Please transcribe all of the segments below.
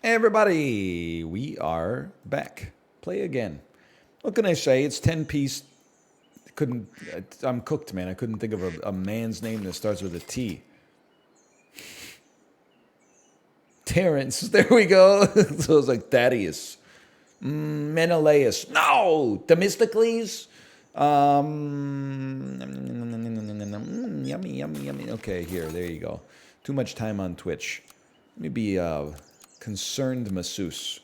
Hey everybody, we are back. Play again. What can I say? It's 10-piece. I'm cooked, man. I couldn't think of a man's name that starts with a T. Terrence. There we go. So it's like Thaddeus. Menelaus. No! Themistocles? Yummy, yummy, yummy. Okay, here. There you go. Too much time on Twitch. Let me be concerned masseuse.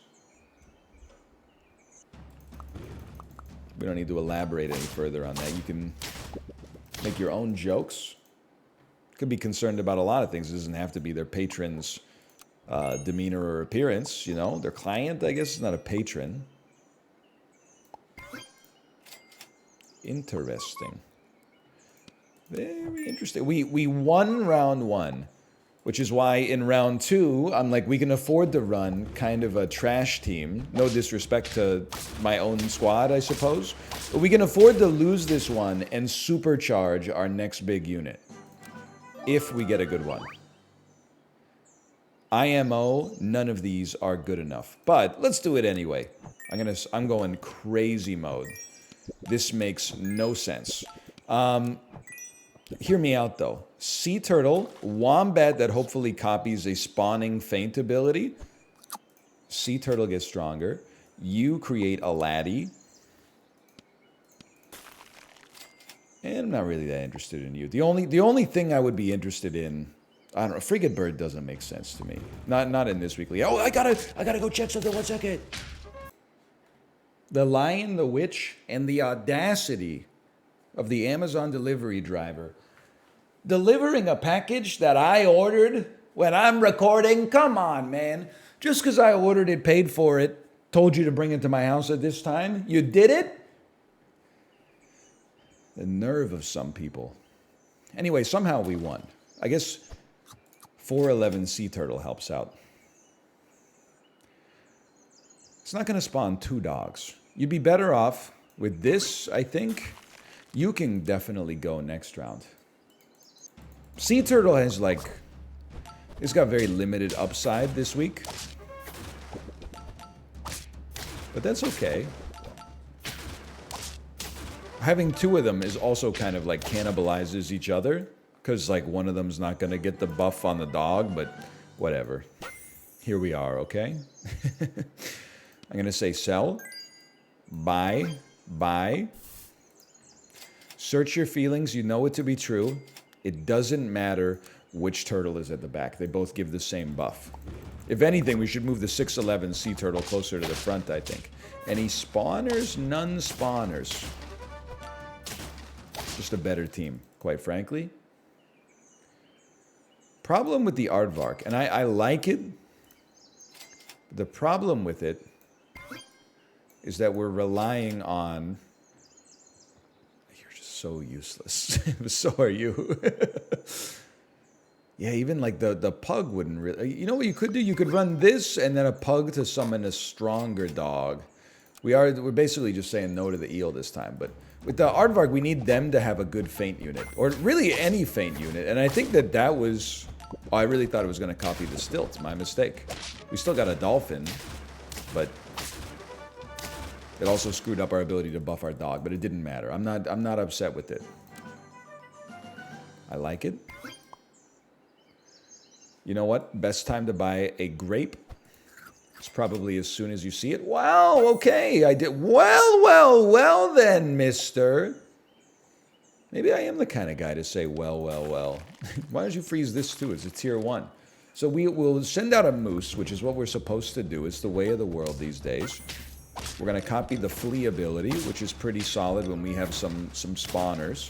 We don't need to elaborate any further on that. You can make your own jokes. Could be concerned about a lot of things. It doesn't have to be their patron's demeanor or appearance. You know, their client, I guess, is not a patron. Interesting. Very interesting. We won round one, which is why in round two, I'm like, we can afford to run kind of a trash team. No disrespect to my own squad, I suppose. But we can afford to lose this one and supercharge our next big unit. If we get a good one. IMO, none of these are good enough. But let's do it anyway. I'm going crazy mode. This makes no sense. Hear me out, though. Sea turtle, wombat that hopefully copies a spawning feint ability. Sea turtle gets stronger. You create a laddie. And I'm not really that interested in you. The only thing I would be interested in, I don't know, frigate bird doesn't make sense to me. Not in this weekly. Oh, I gotta go check something. 1 second. The lion, the witch, and the audacity of the Amazon delivery driver delivering a package that I ordered when I'm recording. Come on, man. Just because I ordered it, paid for it, told you to bring it to my house at this time, you did it? The nerve of some people. Anyway, somehow we won. I guess 411 sea turtle helps out. It's not going to spawn 2 dogs. You'd be better off with this, I think. You can definitely go next round. Sea turtle has it's got very limited upside this week. But that's okay. Having 2 of them is also kind of like cannibalizes each other. Because one of them's not going to get the buff on the dog, but whatever. Here we are, okay? I'm going to say sell. Buy. Buy. Search your feelings. You know it to be true. It doesn't matter which turtle is at the back. They both give the same buff. If anything, we should move the 611 sea turtle closer to the front, I think. Any spawners? None spawners. Just a better team, quite frankly. Problem with the aardvark, and I like it. The problem with it is that we're relying on... You're just so useless. So are you. Yeah, even the pug wouldn't really... You know what you could do? You could run this and then a pug to summon a stronger dog. We're basically just saying no to the eel this time, but with the aardvark, we need them to have a good feint unit. Or really any feint unit. And I think that was... Oh, I really thought it was going to copy the stilt. My mistake. We still got a dolphin, but it also screwed up our ability to buff our dog, but it didn't matter. I'm not upset with it. I like it. You know what? Best time to buy a grape. It's probably as soon as you see it. Wow, okay. I did well then, mister. Maybe I am the kind of guy to say, well. Why don't you freeze this too? It's a tier 1. So we will send out a moose, which is what we're supposed to do. It's the way of the world these days. We're going to copy the flee ability, which is pretty solid when we have some spawners.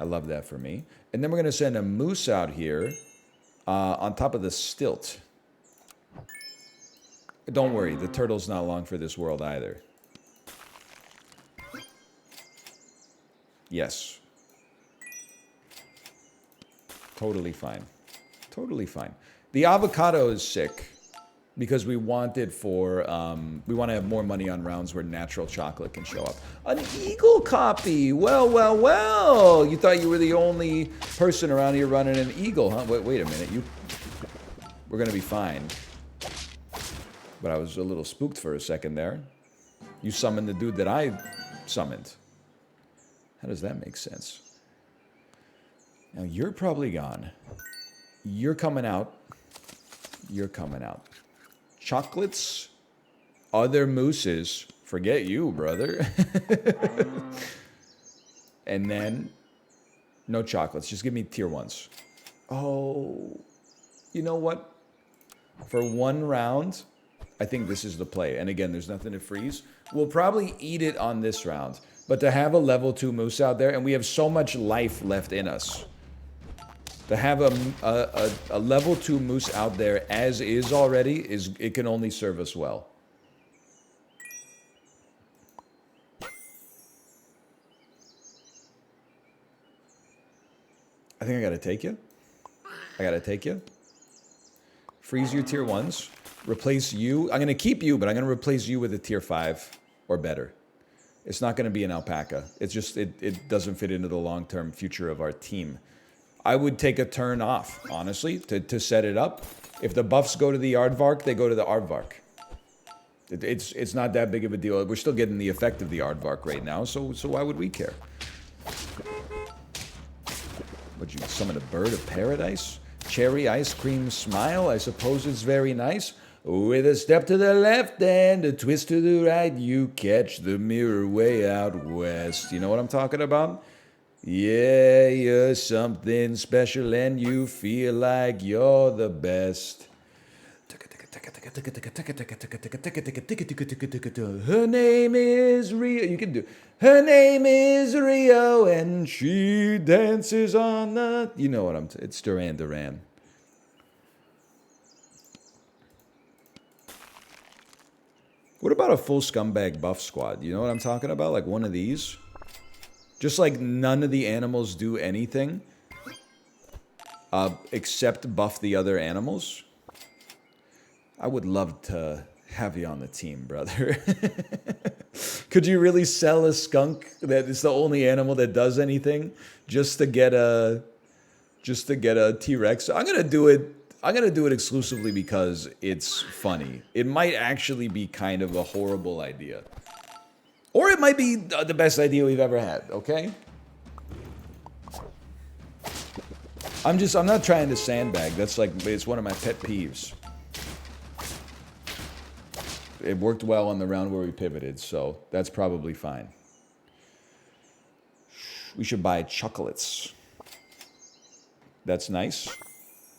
I love that for me. And then we're going to send a moose out here on top of the stilt. Don't worry, the turtle's not long for this world either. Yes. Totally fine. Totally fine. The avocado is sick because we want it for, we want to have more money on rounds where natural chocolate can show up. An eagle copy! Well. You thought you were the only person around here running an eagle, huh? Wait a minute. We're going to be fine. But I was a little spooked for a second there. You summoned the dude that I summoned. How does that make sense? Now, you're probably gone. You're coming out. You're coming out. Chocolates, other mooses. Forget you, brother. And then, no chocolates. Just give me tier 1s. Oh, you know what? For 1 round, I think this is the play. And again, there's nothing to freeze. We'll probably eat it on this round. But to have a level 2 moose out there, and we have so much life left in us. To have a level 2 moose out there as is already, it can only serve us well. I think I gotta take you. I gotta take you. Freeze your tier 1s. Replace you. I'm gonna keep you, but I'm gonna replace you with a tier 5 or better. It's not gonna be an alpaca. It's just, it doesn't fit into the long-term future of our team. I would take a turn off, honestly, to set it up. If the buffs go to the aardvark, they go to the aardvark. It's not that big of a deal. We're still getting the effect of the aardvark right now, so why would we care? Would you summon a bird of paradise? Cherry ice cream smile, I suppose it's very nice. With a step to the left and a twist to the right, you catch the mirror way out west. You know what I'm talking about? Yeah, you're something special and you feel like you're the best. Her name is Rio. You can do. Her name is Rio and she dances on the... You know what it's Duran Duran. What about a full scumbag buff squad? You know what I'm talking about? Like one of these? Just like none of the animals do anything except buff the other animals. I would love to have you on the team, brother. Could you really sell a skunk that is the only animal that does anything just to get a T-Rex? I'm gonna do it exclusively because it's funny. It might actually be kind of a horrible idea. Or it might be the best idea we've ever had, okay? I'm not trying to sandbag. That's like, it's one of my pet peeves. It worked well on the round where we pivoted, so that's probably fine. We should buy chocolates. That's nice.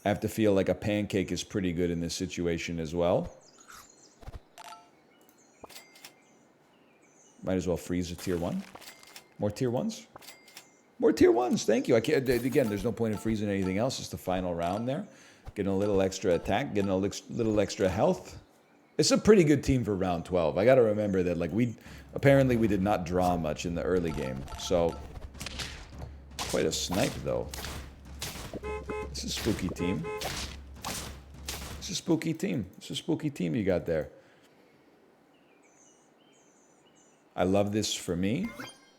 I have to feel like a pancake is pretty good in this situation as well. Might as well freeze a tier 1. More tier 1s? More tier 1s, thank you. I can't, again, there's no point in freezing anything else. It's the final round there. Getting a little extra attack, getting a little extra health. It's a pretty good team for round 12. I got to remember that, like, apparently we did not draw much in the early game. So, quite a snipe, though. This is a spooky team. It's a spooky team. It's a spooky team you got there. I love this for me.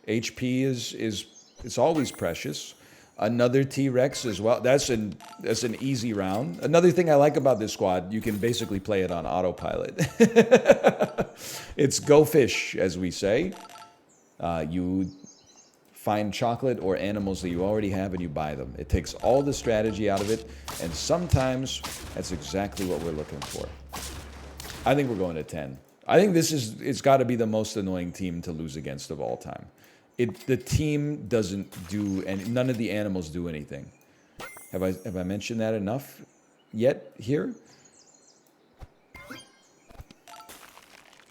HP it's always precious. Another T-Rex as well. That's an easy round. Another thing I like about this squad, you can basically play it on autopilot. It's go fish, as we say. You find chocolate or animals that you already have and you buy them. It takes all the strategy out of it, and sometimes that's exactly what we're looking for. I think we're going to 10. I think it's got to be the most annoying team to lose against of all time. The team doesn't do, and none of the animals do anything. Have I mentioned that enough yet here?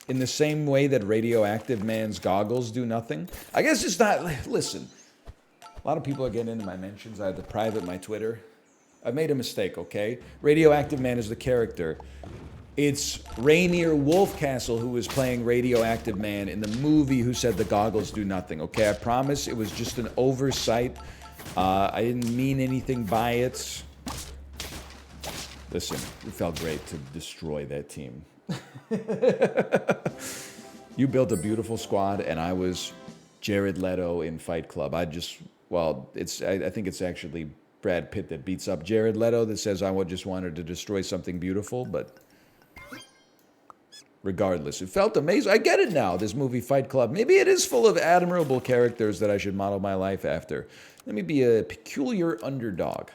In the same way that Radioactive Man's goggles do nothing. I guess it's not, listen. A lot of people are getting into my mentions. I had to private my Twitter. I've made a mistake, okay? Radioactive Man is the character. It's Rainier Wolfcastle who was playing Radioactive Man in the movie who said the goggles do nothing, okay? I promise it was just an oversight. I didn't mean anything by it. Listen, it felt great to destroy that team. You built a beautiful squad, and I was Jared Leto in Fight Club. I think it's actually Brad Pitt that beats up Jared Leto that says I just wanted to destroy something beautiful, but regardless. It felt amazing. I get it now, this movie Fight Club. Maybe it is full of admirable characters that I should model my life after. Let me be a peculiar underdog.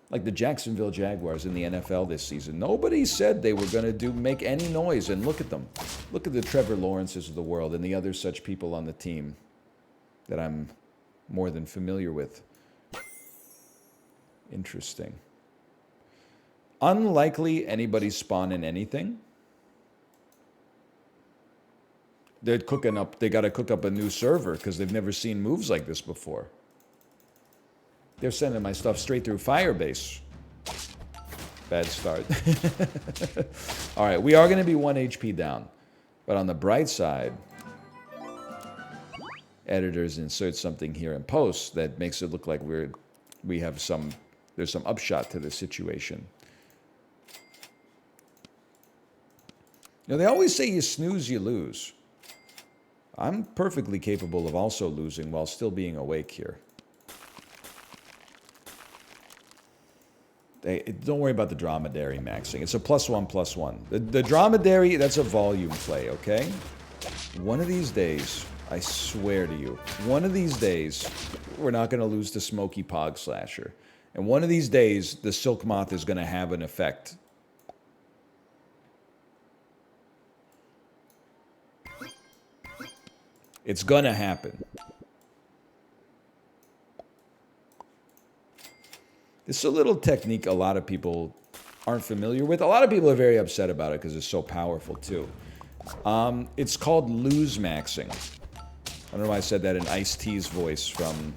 Like the Jacksonville Jaguars in the NFL this season. Nobody said they were going to make any noise, and look at them. Look at the Trevor Lawrences of the world and the other such people on the team that I'm more than familiar with. Interesting. Unlikely anybody spawning anything. They're cooking up. They got to cook up a new server because they've never seen moves like this before. They're sending my stuff straight through Firebase. Bad start. All right, we are going to be 1 HP down. But on the bright side, editors insert something here in post that makes it look like there's some upshot to the situation. You know, they always say you snooze, you lose. I'm perfectly capable of also losing while still being awake here. Don't worry about the dromedary maxing. It's a +1/+1. The dromedary, that's a volume play, okay? One of these days, I swear to you, one of these days, we're not going to lose the Smoky Pog Slasher. And one of these days, the Silk Moth is going to have an effect. It's going to happen. It's a little technique a lot of people aren't familiar with. A lot of people are very upset about it because it's so powerful too. It's called lose maxing. I don't know why I said that in Ice-T's voice from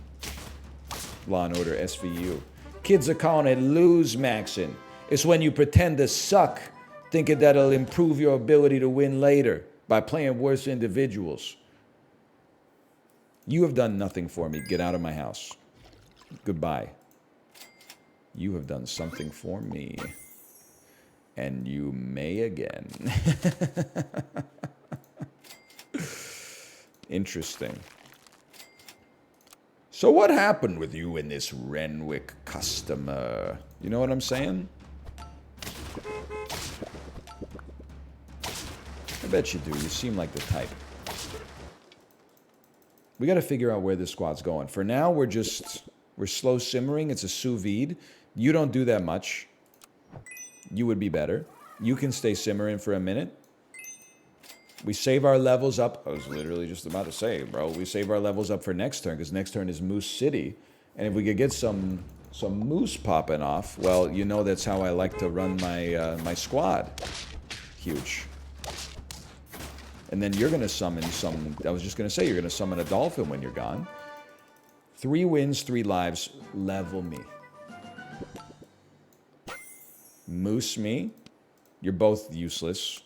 Law & Order SVU. Kids are calling it lose maxing. It's when you pretend to suck, thinking that'll improve your ability to win later by playing worse individuals. You have done nothing for me. Get out of my house. Goodbye. You have done something for me. And you may again. Interesting. So what happened with you and this Renwick customer? You know what I'm saying? I bet you do. You seem like the type. We got to figure out where this squad's going. For now, we're slow simmering. It's a sous vide. You don't do that much. You would be better. You can stay simmering for a minute. We save our levels up. I was literally just about to say, bro. We save our levels up for next turn because next turn is Moose City. And if we could get some moose popping off, well, you know that's how I like to run my squad. Huge. And then you're going to summon some... I was just going to say, you're going to summon a dolphin when you're gone. 3 wins, 3 lives. Level me. Moose me. You're both useless.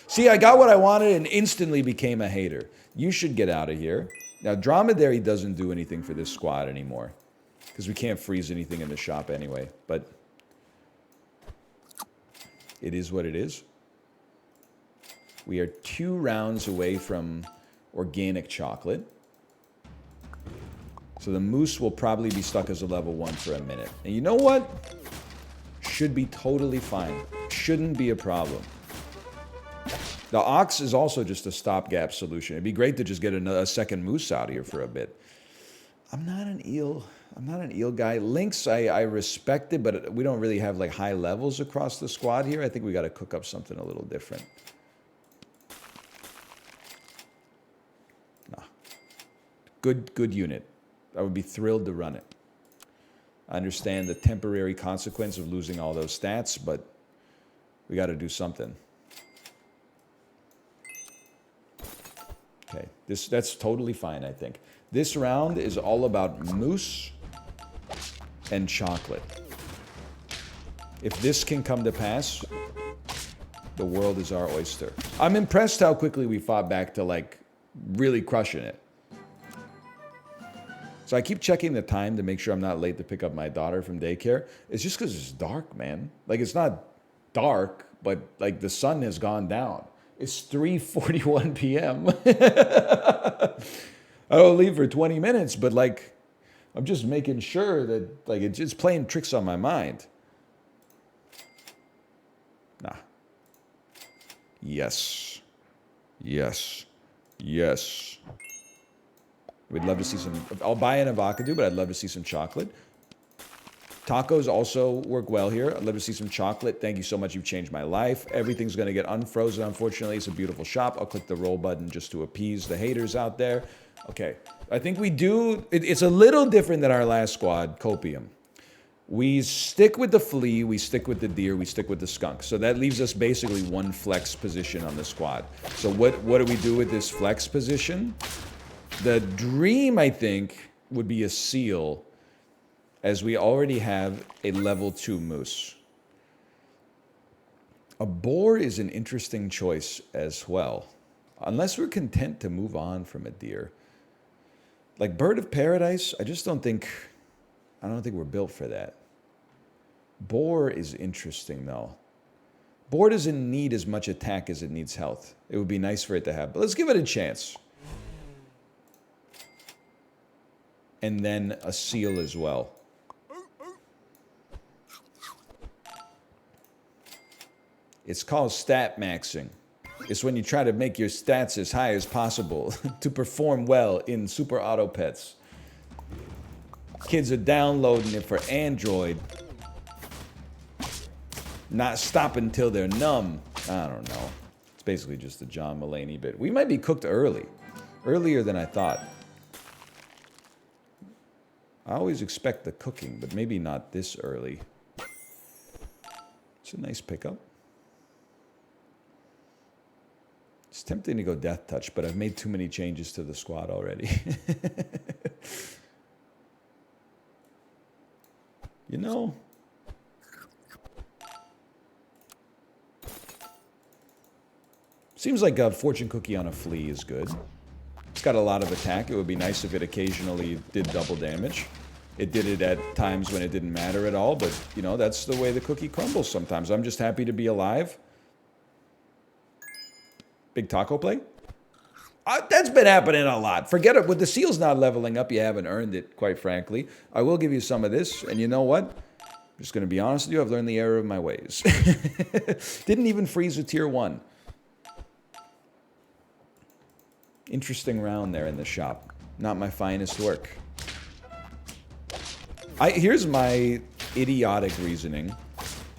See, I got what I wanted and instantly became a hater. You should get out of here. Now, Dromedary doesn't do anything for this squad anymore. Because we can't freeze anything in the shop anyway. But it is what it is. We are 2 rounds away from organic chocolate. So the moose will probably be stuck as a level 1 for a minute. And you know what? Should be totally fine. Shouldn't be a problem. The ox is also just a stopgap solution. It'd be great to just get a second moose out of here for a bit. I'm not an eel guy. Lynx, I respect it, but we don't really have like high levels across the squad here. I think we got to cook up something a little different. Nah. Good unit. I would be thrilled to run it. I understand the temporary consequence of losing all those stats, but we got to do something. Okay, that's totally fine, I think. This round is all about moose and chocolate. If this can come to pass, the world is our oyster. I'm impressed how quickly we fought back to, like, really crushing it. So I keep checking the time to make sure I'm not late to pick up my daughter from daycare. It's just because it's dark, man. Like, it's not dark, but, like, the sun has gone down. It's 3:41 p.m. I don't leave for 20 minutes, but, like, I'm just making sure that, like, it's just playing tricks on my mind. Nah. Yes. Yes. Yes. We'd love to see some... I'll buy an avocado, but I'd love to see some chocolate. Tacos also work well here. I'd love to see some chocolate. Thank you so much. You've changed my life. Everything's going to get unfrozen, unfortunately. It's a beautiful shop. I'll click the roll button just to appease the haters out there. Okay. I think we do... It's a little different than our last squad, Copium. We stick with the flea, we stick with the deer, we stick with the skunk. So that leaves us basically one flex position on the squad. So what do we do with this flex position? The dream, I think, would be a seal, as we already have a level 2 moose. A boar is an interesting choice as well. Unless we're content to move on from a deer. Like Bird of Paradise, I don't think we're built for that. Boar is interesting, though. Boar doesn't need as much attack as it needs health. It would be nice for it to have, but let's give it a chance. And then a seal as well. It's called stat maxing. It's when you try to make your stats as high as possible to perform well in Super Auto Pets. Kids are downloading it for Android. Not stopping until they're numb. I don't know. It's basically just the John Mulaney bit. We might be cooked early. Earlier than I thought. I always expect the cooking, but maybe not this early. It's a nice pickup. It's tempting to go Death Touch, but I've made too many changes to the squad already. You know, seems like a fortune cookie on a flea is good. It's got a lot of attack. It would be nice if it occasionally did double damage. It did it at times when it didn't matter at all, but, you know, that's the way the cookie crumbles sometimes. I'm just happy to be alive. Big taco play? That's been happening a lot. Forget it. With the seals not leveling up, you haven't earned it, quite frankly. I will give you some of this, and you know what? I'm just going to be honest with you. I've learned the error of my ways. Didn't even freeze a tier 1. Interesting round there in the shop. Not my finest work. Here's my idiotic reasoning.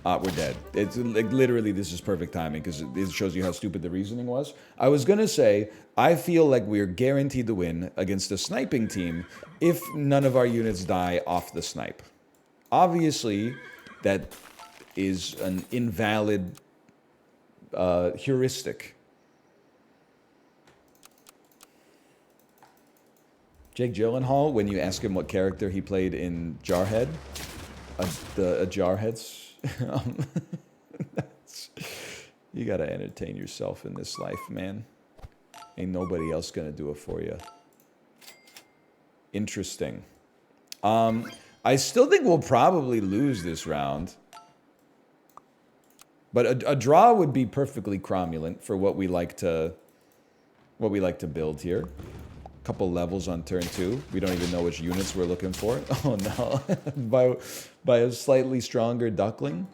We're dead. It's like literally this is perfect timing because it shows you how stupid the reasoning was. I was gonna say I feel like we're guaranteed to win against a sniping team if none of our units die off the snipe. Obviously, that is an invalid heuristic. Jake Gyllenhaal, when you ask him what character he played in Jarhead, the Jarheads. You gotta entertain yourself in this life, man. Ain't nobody else gonna do it for you. Interesting. I still think we'll probably lose this round. But a draw would be perfectly cromulent for what we like to build here. Couple levels on turn 2. We don't even know which units we're looking for. Oh no. by a slightly stronger duckling.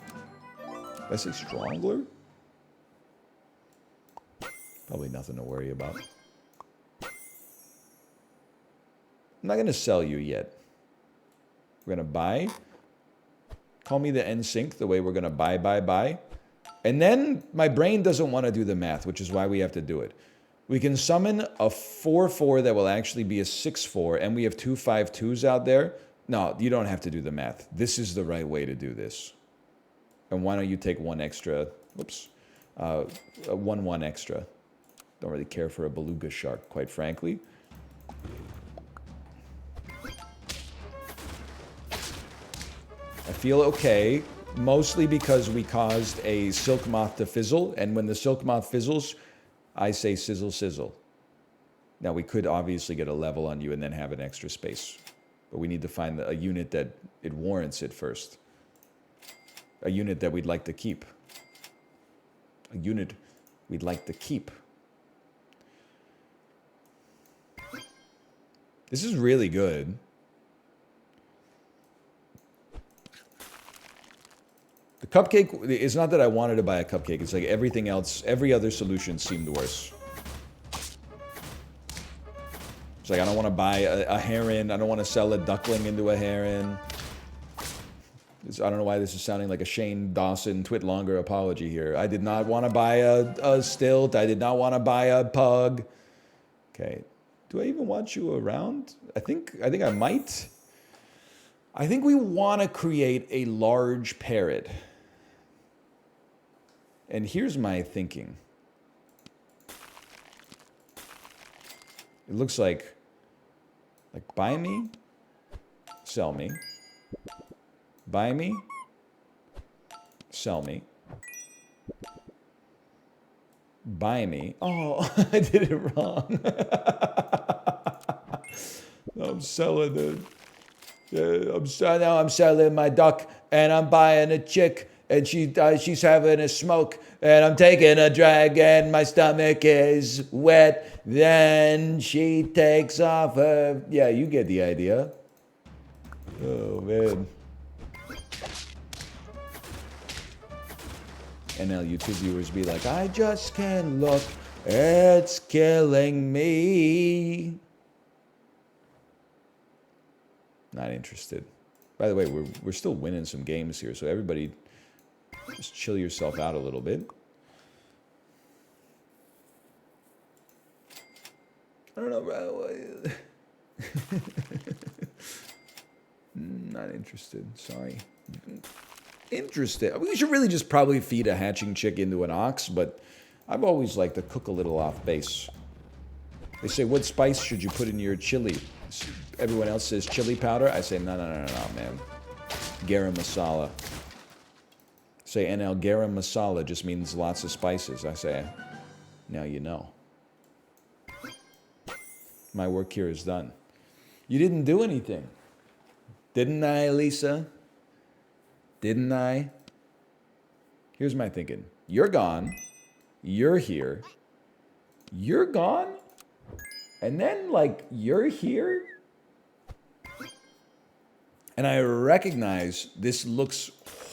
Did I say stronger? Probably nothing to worry about. I'm not going to sell you yet. We're going to buy. Call me the NSYNC, the way we're going to buy. And then my brain doesn't want to do the math, which is why we have to do it. We can summon a 4/4 that will actually be a 6/4, and we have 2 5/2s out there. No, you don't have to do the math. This is the right way to do this. And why don't you take one extra, whoops, 1/1 extra. Don't really care for a beluga shark, quite frankly. I feel okay, mostly because we caused a silk moth to fizzle, and when the silk moth fizzles, I say sizzle, sizzle. Now, we could obviously get a level on you and then have an extra space. But we need to find a unit that it warrants it first. A unit that we'd like to keep. A unit we'd like to keep. This is really good. The Cupcake, it's not that I wanted to buy a cupcake. It's like everything else, every other solution seemed worse. It's like I don't want to buy a heron. I don't want to sell a duckling into a heron. I don't know why this is sounding like a Shane Dawson Twitlonger apology here. I did not want to buy a stilt. I did not want to buy a pug. Okay. Do I even want you around? I think I might. I think we want to create a large parrot. And here's my thinking. It looks like buy me, sell me. Buy me, sell me. Buy me. Oh, I did it wrong. I'm selling now I'm selling my duck, and I'm buying a chick, and she's having a smoke, and I'm taking a drag, and my stomach is wet. Then she takes off her. Yeah, you get the idea. Oh man. And now YouTube viewers be like, I just can't look, it's killing me. Not interested. By the way, we're still winning some games here, so everybody just chill yourself out a little bit. I don't know, bro. Not interested, sorry. Interested. We should really just probably feed a hatching chick into an ox, but I've always liked to cook a little off base. They say, what spice should you put in your chili? Everyone else says chili powder. I say, no, man. Garam masala. Say, NL, garam masala just means lots of spices. I say, now you know. My work here is done. You didn't do anything. Didn't I, Lisa? Didn't I? Here's my thinking. You're gone. You're here. You're gone. And then, like, you're here. And I recognize this looks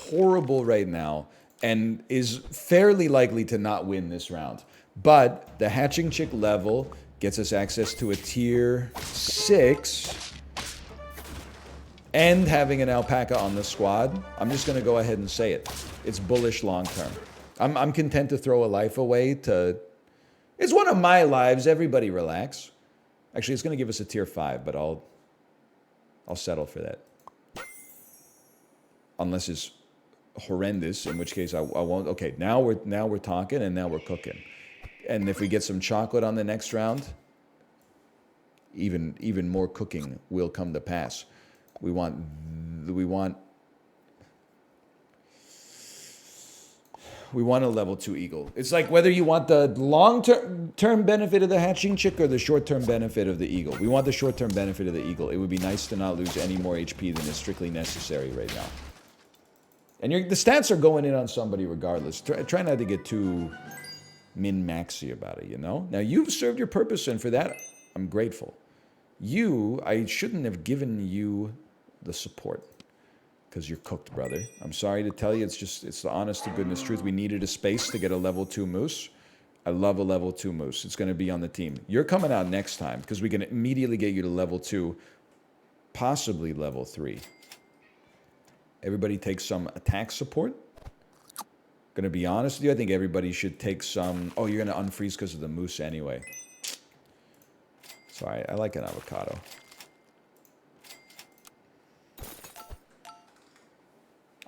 horrible right now and is fairly likely to not win this round. But the hatching chick level gets us access to a tier 6. And having an alpaca on the squad, I'm just going to go ahead and say it. It's bullish long term. I'm content to throw a life away to... It's one of my lives. Everybody relax. Actually, it's going to give us a tier 5, but I'll settle for that. Unless it's horrendous, in which case I won't. Okay, now we're talking and now we're cooking. And if we get some chocolate on the next round, even more cooking will come to pass. We want a level 2 eagle. It's like whether you want the long-term benefit of the hatching chick or the short-term benefit of the eagle. We want the short-term benefit of the eagle. It would be nice to not lose any more HP than is strictly necessary right now. And the stats are going in on somebody regardless. Try not to get too min-maxy about it, you know? Now, you've served your purpose, and for that, I'm grateful. I shouldn't have given you the support. Because you're cooked, brother. I'm sorry to tell you, it's the honest to goodness truth. We needed a space to get a level 2 moose. I love a level 2 moose. It's going to be on the team. You're coming out next time because we can immediately get you to level 2, possibly level 3. Everybody takes some attack support. Going to be honest with you, I think everybody should take some... Oh, you're going to unfreeze because of the moose anyway. Sorry, I like an avocado.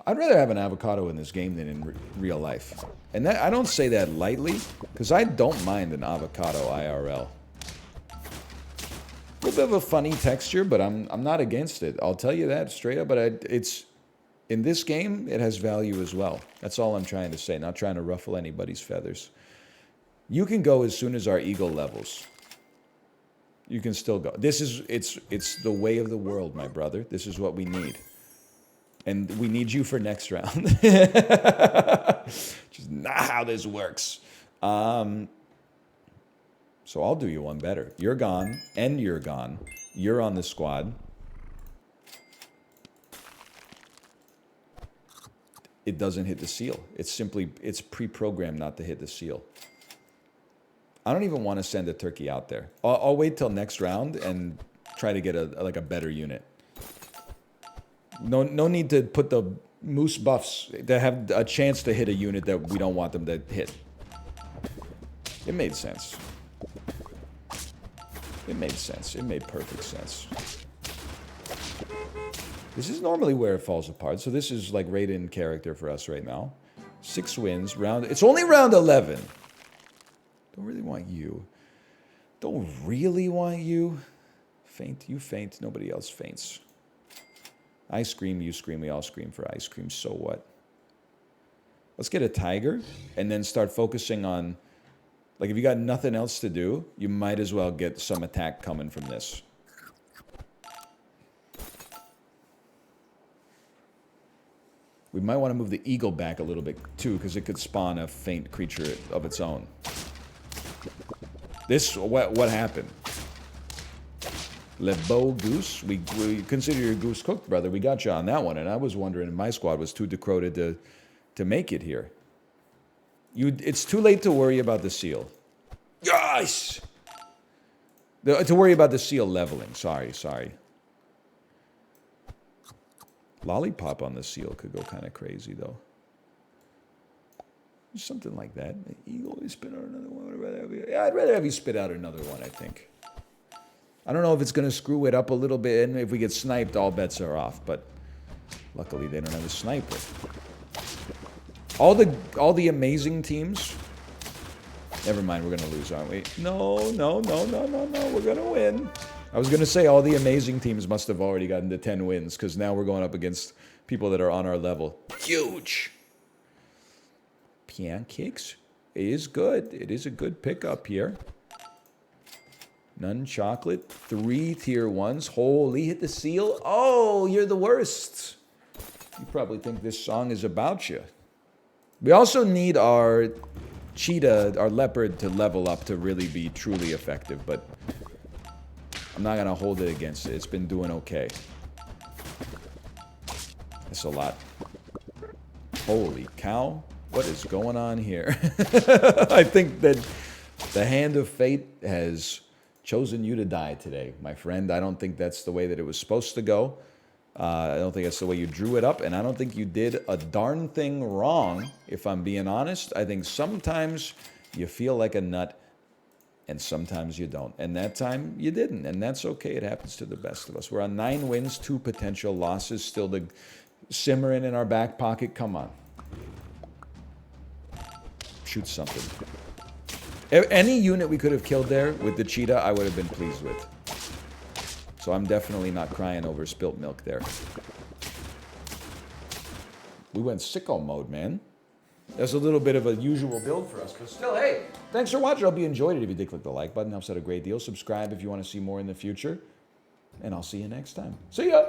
I'd rather have an avocado in this game than in real life. And that, I don't say that lightly, because I don't mind an avocado IRL. A little bit of a funny texture, but I'm not against it. I'll tell you that straight up, but it's... In this game, it has value as well. That's all I'm trying to say, not trying to ruffle anybody's feathers. You can go as soon as our eagle levels. You can still go. It's the way of the world, my brother. This is what we need. And we need you for next round. Just not how this works. So I'll do you one better. You're gone, and you're gone. You're on the squad. it doesn't hit the seal. It's simply, it's pre-programmed not to hit the seal. I don't even want to send a turkey out there. I'll wait till next round and try to get a better unit. No need to put the moose buffs that have a chance to hit a unit that we don't want them to hit. It made sense. It made sense. It made perfect sense. This is normally where it falls apart. So this is like right in character for us right now. 6 wins. It's only round 11. Don't really want you. Don't really want you. Faint. You faint. Nobody else faints. I scream. You scream. We all scream for ice cream. So what? Let's get a tiger and then start focusing on... Like, if you got nothing else to do, you might as well get some attack coming from this. We might want to move the eagle back a little bit, too, because it could spawn a faint creature of its own. This, what happened? Le Beau Goose? We consider your goose cooked, brother. We got you on that one, and I was wondering if my squad was too decrowed to make it here. It's too late to worry about the seal. Yes! To worry about the seal leveling. Sorry. Lollipop on the seal could go kind of crazy, though. Something like that. Eagle, you spit out another one. Yeah, I'd rather have you spit out another one, I think. I don't know if it's going to screw it up a little bit, and if we get sniped, all bets are off. But luckily, they don't have a sniper. All the amazing teams. Never mind, we're going to lose, aren't we? No. We're going to win. I was going to say all the amazing teams must have already gotten to 10 wins, because now we're going up against people that are on our level. Huge. Pancakes. It is good. It is a good pickup here. None chocolate. 3 tier 1s. Holy, hit the seal. Oh, you're the worst. You probably think this song is about you. We also need our cheetah, our leopard, to level up to really be truly effective, but I'm not going to hold it against it. It's been doing okay. That's a lot. Holy cow. What is going on here? I think that the hand of fate has chosen you to die today, my friend. I don't think that's the way that it was supposed to go. I don't think that's the way you drew it up, and I don't think you did a darn thing wrong, if I'm being honest. I think sometimes you feel like a nut, and sometimes you don't. And that time, you didn't, and that's okay. It happens to the best of us. We're on 9 wins, 2 potential losses, still simmering in our back pocket. Come on. Shoot something. Any unit we could have killed there with the cheetah, I would have been pleased with. So I'm definitely not crying over spilt milk there. We went sicko mode, man. That's a little bit of a usual build for us, but still, hey, thanks for watching. I hope you enjoyed it. If you did, click the like button. Helps out a great deal. Subscribe if you want to see more in the future. And I'll see you next time. See ya!